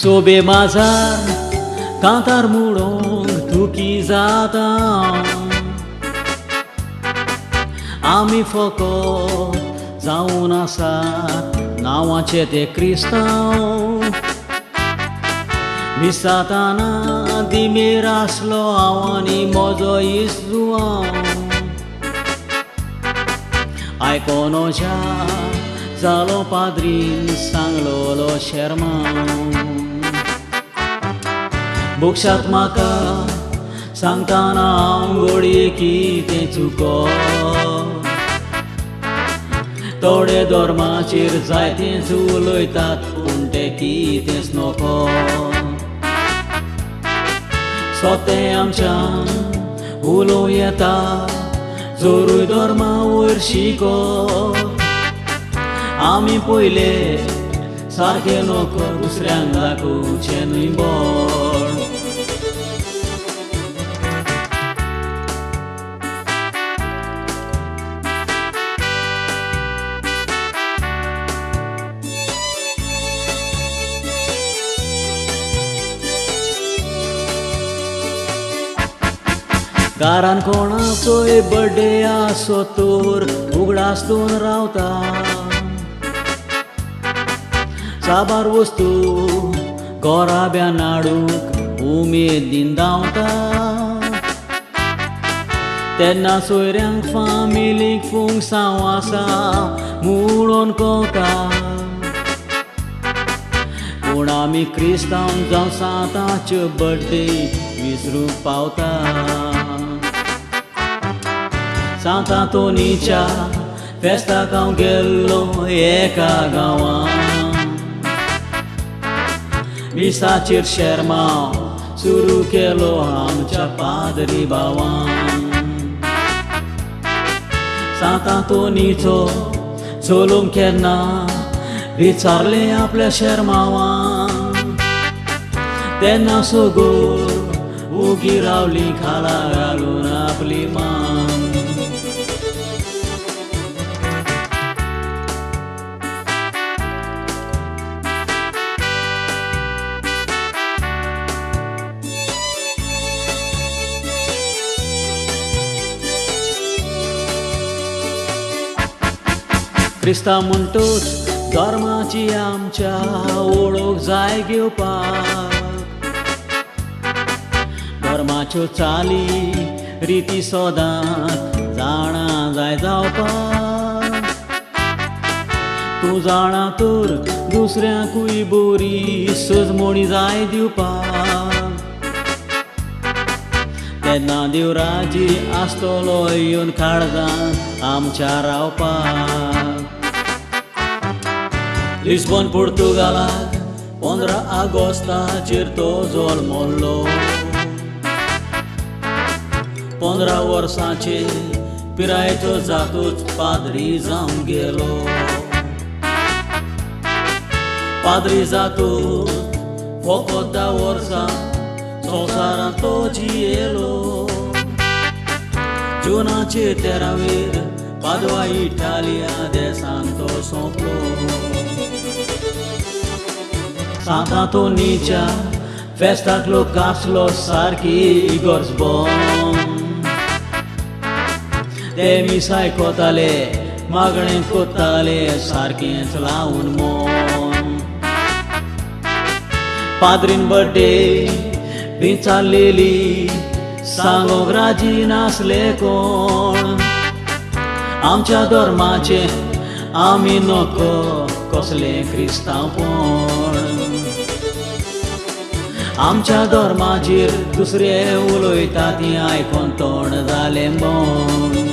सोबे माझा कांतार मुडोंक दुखी जाता आमी फकत जावन आसात नांवाचे ते क्रिस्तांव विसाताना दिमेर आसलो हांव आनी म्हजो इस्जुआंव आयकोनो जालो पाद्रीन सांगलोलो शर्मांव बुक्षात म्हाका सांगताना हांव घोडये कितें चुकोन थोडे धर्माचेर जायतेच उलयतात पूण ते कितेंच नको सोतें आमच्यान उलोवं येता जोरूय धर्मा वयर शिको आमी पयले सारके नको दुसऱ्यांक दाखोवचें न्हय बोड घरान कोणाचोय बर्थडे आसो तर उगडासून रावता साबार वस्तू घोराब्यान हाडूंक उमेदीन धांवता तेन्ना सोयऱ्यांक फामिलीक फुंगसांव आसा म्हणून कळटा पूण आमी क्रिस्तांव जावं सातांच्यो बर्थडे विसरूंक पावता सांतांतोनीच्या फेस्ताक हांव गेल्लो एका गांवांत विसाचेर शर्माव सुरू केलो आमच्या पाद्री भावान सांतांतोनीचो चलूंक केन्ना विचारलें आपल्या शर्मावान तेन्ना सगळीं उगी रावलीं खाला घालून आपली मान क्रिस्तांव म्हणटोच धर्माची आमच्या वळख जाय घेवपाक धर्माच्यो चाली रिती सदांच जाणा जाय जावपाक तूं जाणा तर दुसऱ्यांकूय बरी सजमणी जाय दिवपाक तेन्ना देवराजी आसतलो येवन काळजांत आमच्या रावपाक लिस्बन पुर्तुगालाक 15 ऑगस्टाचेर तो जल्मलो 15 वर्सांचे पिरायेचो जातूच पाद्री जावन गेलो पाद्री जातूच फकत 10 वर्सां संवसारांत तो जियेलो जुनाचे 13वेर पादवा इटालिया देशांत तो सोंपलो सांतांतोनीच्या फेस्ताक लोक आसलो सारकी गरजबोन ते मिसाय कोताले मागणें कोत्ताले सारकेंच लावून मोन पाद्रीन बर्थडे बी चाललेली सांगोक राजी नासले कोण आमच्या धर्माचे आमी नको कसले क्रिस्तांवपण आमच्या धर्माचेर दुसरे उलयता ती आयकोन तोंड जालें बोन